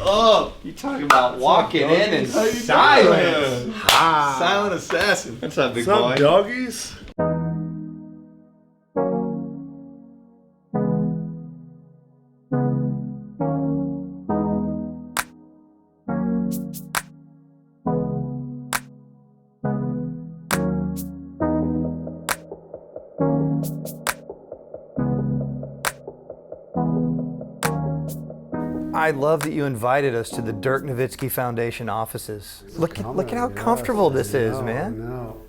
up? You talking about walking in and silence? Silent assassin. What's up, big boy? What's up, doggies? I love that you invited us to the Dirk Nowitzki Foundation offices. Look at how comfortable this is, man. I know.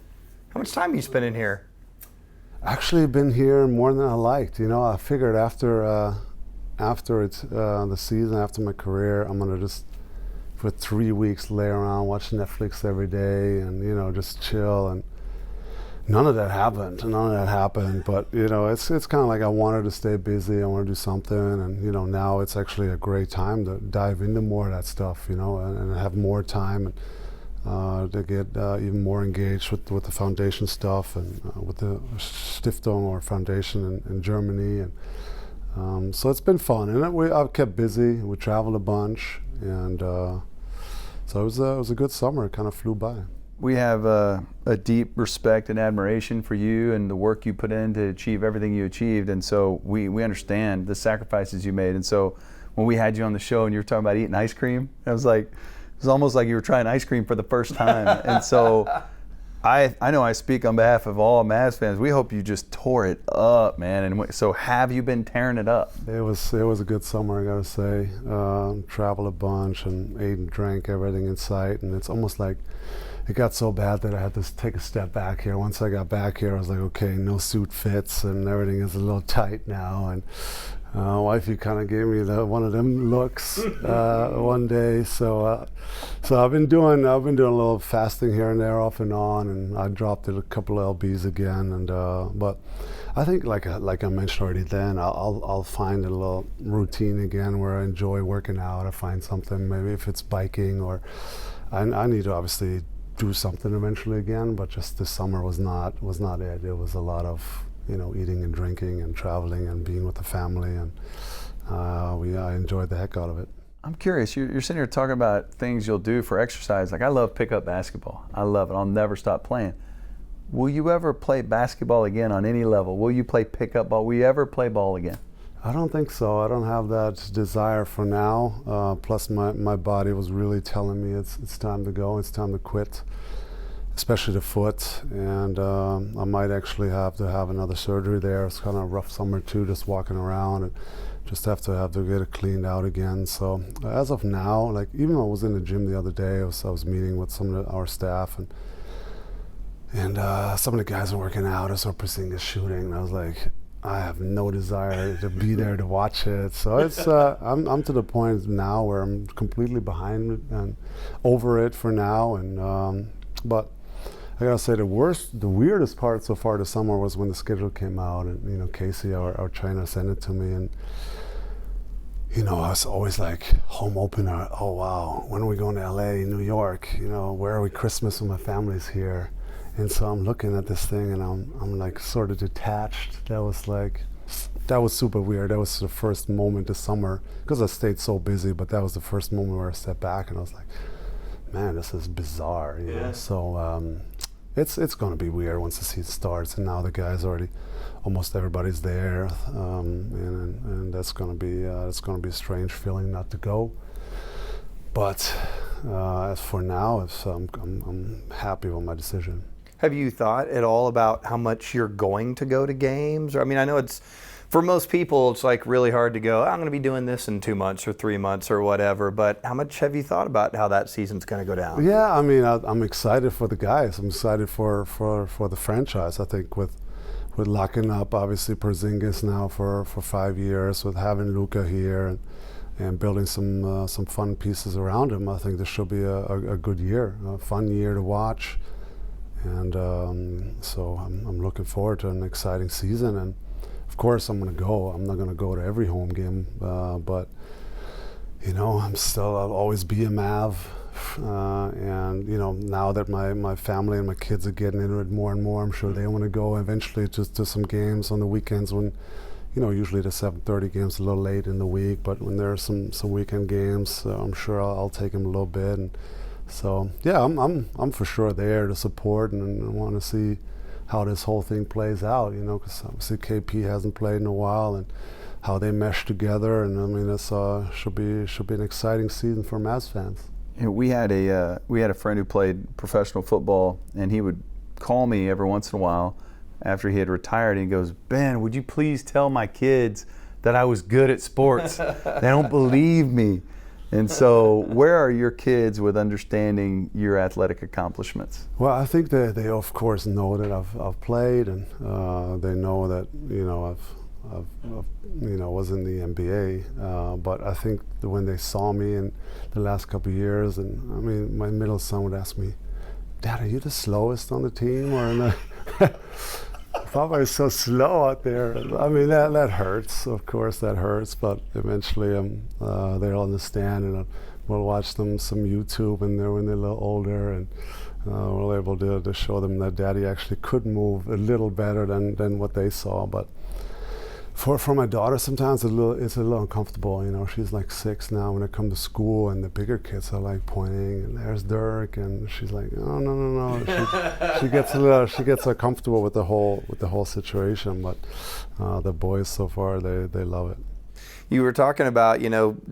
How much time are you spending here? Actually, been here more than I liked. You know, I figured after it's the season, after my career, I'm gonna just for 3 weeks lay around, watch Netflix every day, and just chill. And none of that happened. But it's kind of like I wanted to stay busy. I want to do something, and now it's actually a great time to dive into more of that stuff. And have more time to get even more engaged with the foundation stuff and with the Stiftung or foundation in Germany. And so it's been fun, and I've kept busy. We traveled a bunch, and so it was a good summer. It kind of flew by. We have a deep respect and admiration for you and the work you put in to achieve everything you achieved, and so we understand the sacrifices you made. And so when we had you on the show and you were talking about eating ice cream, it was almost like you were trying ice cream for the first time. And so I know I speak on behalf of all Mavs fans. We hope you just tore it up, man. And so have you been tearing it up? It was a good summer, I gotta say. Traveled a bunch and ate and drank everything in sight, and it's almost like it got so bad that I had to take a step back here. Once I got back here, I was like, okay, no suit fits and everything is a little tight now. And wifey kind of gave me one of them looks one day. So I've been doing a little fasting here and there, off and on, and I dropped a couple of lbs again. And but I think, like I mentioned already, then I'll find a little routine again where I enjoy working out. I find something, maybe if it's biking, or I need to obviously do something eventually again, but just this summer was not it. It was a lot of eating and drinking and traveling and being with the family, and I enjoyed the heck out of it. I'm curious, you're sitting here talking about things you'll do for exercise. Like, I love pickup basketball. I love it. I'll never stop playing. Will you ever play basketball again on any level? Will you play pickup ball? Will you ever play ball again? I don't think so. I don't have that desire for now. Plus, my body was really telling me it's time to go. It's time to quit, especially the foot. And I might actually have to have another surgery there. It's kind of a rough summer too, just walking around, and just have to get it cleaned out again. So as of now, like, even though I was in the gym the other day, I was meeting with some of our staff, and some of the guys are working out. I saw Porzingis shooting, and I was like, I have no desire to be there to watch it. So it's I'm to the point now where I'm completely behind it and over it for now. And but I gotta say, the weirdest part so far this summer was when the schedule came out, and Casey, our trainer, sent it to me, and I was always like, home opener. Oh wow, when are we going to LA, New York? Where are we Christmas when my family's here? And so I'm looking at this thing, and I'm like sort of detached. That was super weird. That was the first moment this summer, because I stayed so busy, but that was the first moment where I stepped back and I was like, man, this is bizarre. You know? So it's going to be weird once the season starts, and now the guys almost everybody's there, and that's going to be a strange feeling not to go. But as for now, I'm happy with my decision. Have you thought at all about how much you're going to go to games? Or, I mean, I know it's, for most people, it's like really hard to go, I'm going to be doing this in 2 months or 3 months or whatever, but how much have you thought about how that season's going to go down? Yeah, I mean, I'm excited for the guys. I'm excited for the franchise. I think with locking up, obviously, Porzingis now for 5 years, with having Luka here, and building some fun pieces around him, I think this should be a good year, a fun year to watch. And so I'm looking forward to an exciting season. And of course, I'm going to go. I'm not going to go to every home game, but I'll always be a Mav. And now that my family and my kids are getting into it more and more, I'm sure they want to go eventually to some games on the weekends when usually the 7:30 game's a little late in the week, but when there are some weekend games, I'm sure I'll take him a little bit. And so yeah, I'm for sure there to support and want to see how this whole thing plays out. Because obviously KP hasn't played in a while, and how they mesh together. And I mean, this should be an exciting season for Mavs fans. We had a friend who played professional football, and he would call me every once in a while after he had retired, and he goes, "Ben, would you please tell my kids that I was good at sports? They don't believe me." And so where are your kids with understanding your athletic accomplishments? Well, I think they of course know that I've played, and they know that I've was in the NBA, but I think that when they saw me in the last couple of years, and I mean, my middle son would ask me, "Dad, are you the slowest on the team?" Or in the I thought I was so slow out there. I mean, that hurts. Of course, that hurts. But eventually, they'll understand, and we'll watch some YouTube when they're a little older, and we're able to show them that Daddy actually could move a little better than what they saw. But for my daughter, sometimes it's a little uncomfortable. She's like 6 now. When I come to school, and the bigger kids are like pointing, and there's Dirk, and she's like, "Oh, no." She gets uncomfortable with the whole situation. But the boys so far, they love it. You were talking about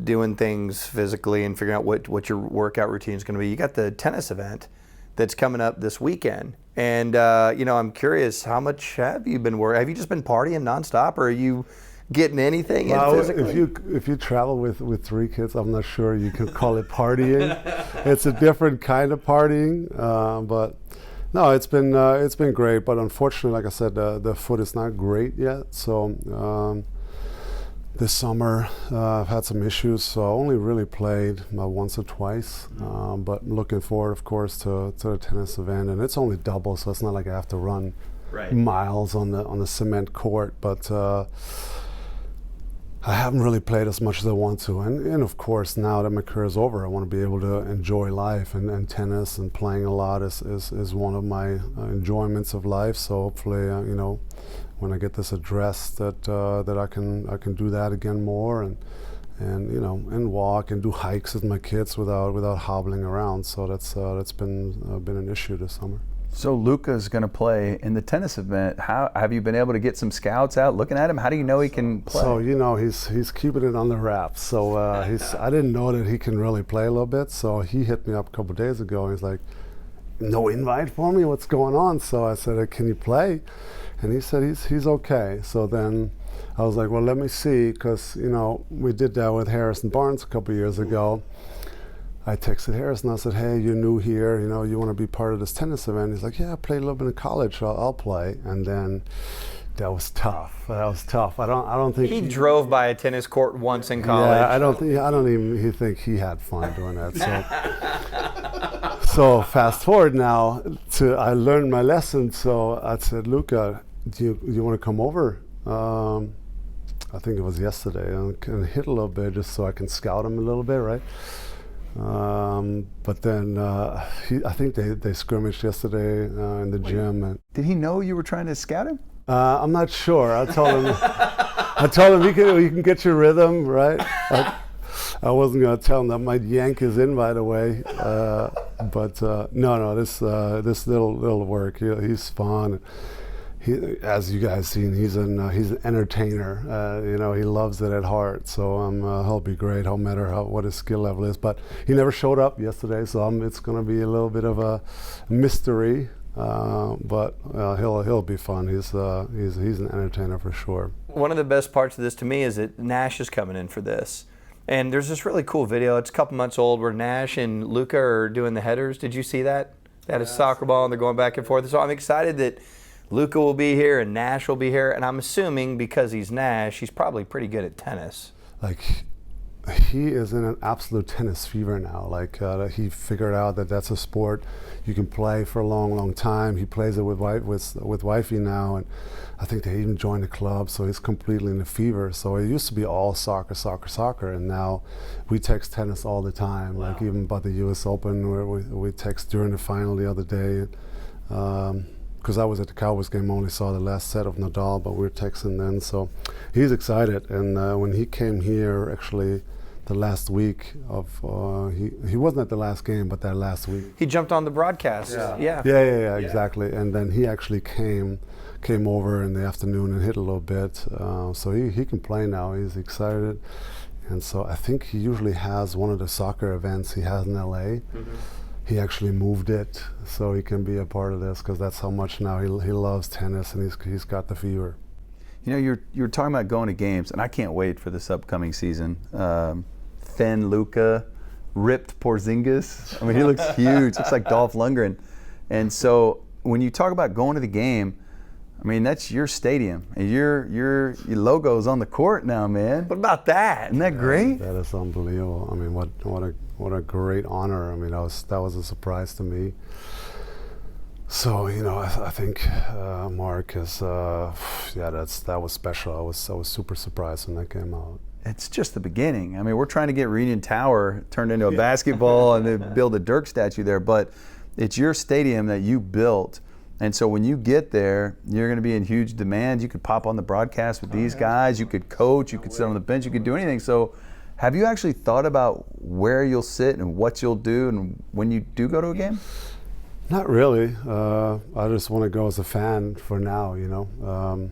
doing things physically and figuring out what your workout routine is going to be. You got the tennis event that's coming up this weekend. And, I'm curious, how much have you been working? Have you just been partying nonstop, or are you getting anything in physically? If you travel with 3 kids, I'm not sure you could call it partying. It's a different kind of partying, but no, it's been great. But unfortunately, like I said, the foot is not great yet. So this summer I've had some issues, so I only really played once or twice. But looking forward, of course, to the tennis event, and it's only double, so it's not like I have to run miles on the cement court. But I haven't really played as much as I want to, and of course, now that my career is over, I want to be able to enjoy life, and tennis and playing a lot is one of my enjoyments of life. So hopefully, when I get this addressed, that I can do that again more, and walk and do hikes with my kids without hobbling around. So that's been an issue this summer. So Luka's going to play in the tennis event. How have you been able to get some scouts out looking at him? How do you know he can play? So he's keeping it on the wraps. So I didn't know that he can really play a little bit. So he hit me up a couple of days ago. He's like, "No invite for me? What's going on?" So I said, "Can you play?" And he said he's okay. So then I was like, well, let me see, because we did that with Harrison Barnes a couple of years ago. I texted Harrison. I said, "Hey, you're new here. You want to be part of this tennis event?" He's like, "Yeah, I played a little bit in college, so I'll play." And then that was tough. I don't think he drove by a tennis court once in college. Yeah, I don't even think he had fun doing that. So fast forward now I learned my lesson. So I said, "Luka, do you want to come over?" I think it was yesterday, and hit a little bit just so I can scout him a little bit, right? But then I think they scrimmaged yesterday in the gym. And did he know you were trying to scout him? I'm not sure. I told him you can get your rhythm, right? I wasn't going to tell him that might yank his invite away. But no, this little work. He's fun. As you guys seen, he's an entertainer. He loves it at heart. So he'll be great, no matter what his skill level is. But he never showed up yesterday, so it's going to be a little bit of a mystery. But he'll be fun. He's an entertainer for sure. One of the best parts of this to me is that Nash is coming in for this. And there's this really cool video. It's a couple months old where Nash and Luka are doing the headers. Did you see that? They had a soccer ball and they're going back and forth. So I'm excited that Luka will be here and Nash will be here. And I'm assuming because he's Nash, he's probably pretty good at tennis. Like, he is in an absolute tennis fever now. Like, he figured out that that's a sport you can play for a long, long time. He plays it with wifey now, and I think they even joined the club, so he's completely in the fever. So it used to be all soccer, and now we text tennis all the time. Wow. Like even about the U.S. Open, where we text during the final the other day. because I was at the Cowboys game, I only saw the last set of Nadal, but we were texting then. So he's excited. And when he came here, actually, the last week of he wasn't at the last game, but that last week He jumped on the broadcast. yeah, exactly. And then he actually came over in the afternoon and hit a little bit. So he can play now. He's excited. And so I think he usually has one of the soccer events he has in LA. He actually moved it so he can be a part of this, because that's how much now he loves tennis, and he's got the fever. You know, you're talking about going to games, and I can't wait for this upcoming season. Thin Luka, ripped Porzingis. I mean, he looks huge. Looks like Dolph Lundgren. And so when you talk about going to the game, I mean, that's your stadium, and your logo's on the court now, man. What about that? Isn't that great? That is unbelievable. I mean, what a great honor. I mean, that was a surprise to me. So, you know, I think Mark is that was special. I was super surprised when that came out. It's just the beginning. I mean, we're trying to get Reunion Tower turned into a basketball and then build a Dirk statue there, but it's your stadium that you built. And so when you get there, you're going to be in huge demand. You could pop on the broadcast with these guys. You could coach. You could sit on the bench. You could do anything. So have you actually thought about where you'll sit and what you'll do and when you do go to a game? Not really. I just want to go as a fan for now, you know.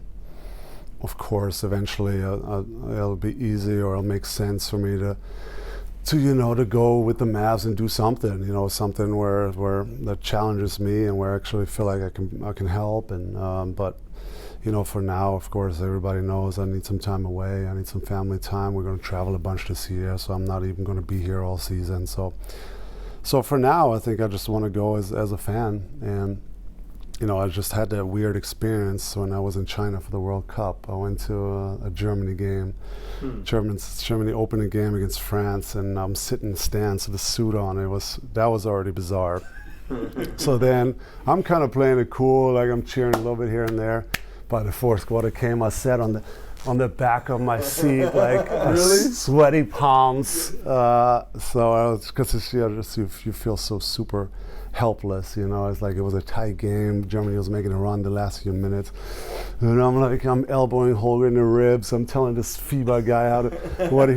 Of course, eventually it'll be easy, or it'll make sense for me to go with the Mavs and do something, you know, something where that challenges me and where I actually feel like I can help. And but you know, for now, of course, everybody knows I need some time away. I need some family time. We're going to travel a bunch this year, so I'm not even going to be here all season. So for now, I think I just want to go as a fan. And you know, I just had that weird experience when I was in China for the World Cup. I went to a Germany game, Germany opening game against France, and I'm sitting in the stands with a suit on. That was already bizarre. So then I'm kind of playing it cool, like I'm cheering a little bit here and there. By the fourth quarter came, I sat on the back of my seat, like sweaty palms. So I was, because you feel so super helpless, you know. It's like it was a tight game. Germany was making a run the last few minutes, and I'm elbowing Holger in the ribs. I'm telling this FIBA guy what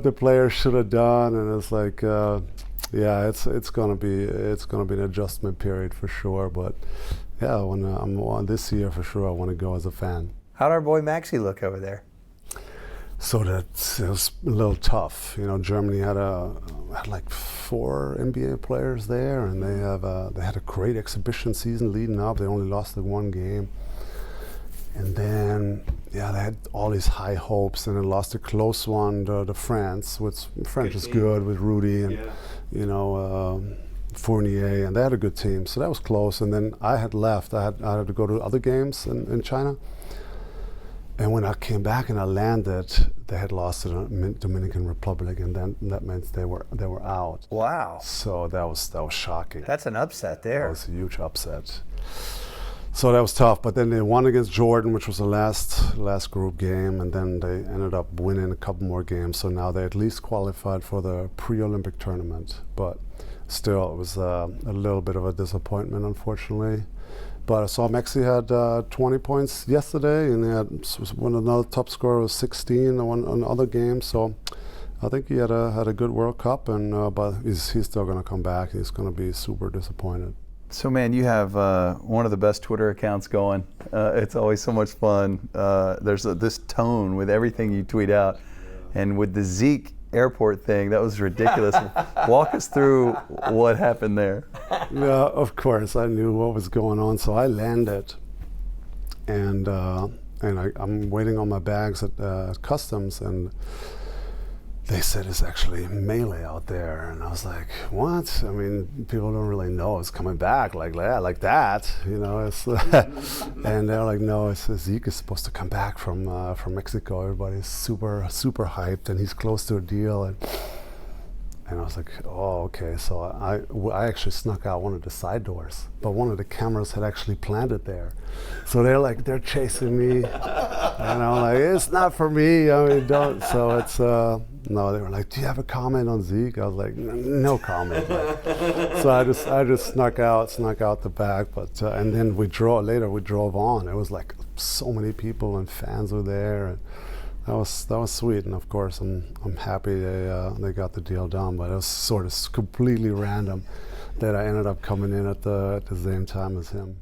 the players should have done, and it's like, it's gonna be an adjustment period for sure. But yeah, when I'm on this year for sure, I want to go as a fan. How'd our boy Maxey look over there? So it was a little tough. You know, Germany had like 4 NBA players there, and they had a great exhibition season leading up. They only lost the 1 game. And then, they had all these high hopes, and then lost a close one to France, which French is good with Rudy and, you know, Fournier, and they had a good team. So that was close. And then I had left. I had to go to other games in China. And when I came back and I landed, they had lost to the Dominican Republic, and then that meant they were out. Wow! So that was shocking. That's an upset there. That was a huge upset. So that was tough. But then they won against Jordan, which was the last group game, and then they ended up winning a couple more games. So now they at least qualified for the pre-Olympic tournament. But still, it was a little bit of a disappointment, unfortunately. But I saw Maxey had 20 points yesterday, and he had another top scorer was 16 on other games. So I think he had a good World Cup, and but he's still going to come back. He's going to be super disappointed. So, man, you have one of the best Twitter accounts going. It's always so much fun. There's this tone with everything you tweet out, and with the Zeke airport thing, that was ridiculous. Walk us through what happened there. Yeah, of course, I knew what was going on. So I landed, and I'm waiting on my bags at customs, and they said it's actually melee out there, and I was like, what? I mean, people don't really know it's coming back like that, you know. It's and they're like, no, it's Zeke is supposed to come back from Mexico. Everybody's super hyped, and he's close to a deal, and I was like, oh, okay. So I actually snuck out one of the side doors, but one of the cameras had actually planted there. So they're chasing me. And I'm like, it's not for me. I mean, don't. So it's no. They were like, do you have a comment on Zeke? I was like, no comment. So I just snuck out the back. But and then we drove on. It was like so many people and fans were there, and that was sweet. And of course, I'm happy they got the deal done. But it was sort of completely random that I ended up coming in at the same time as him.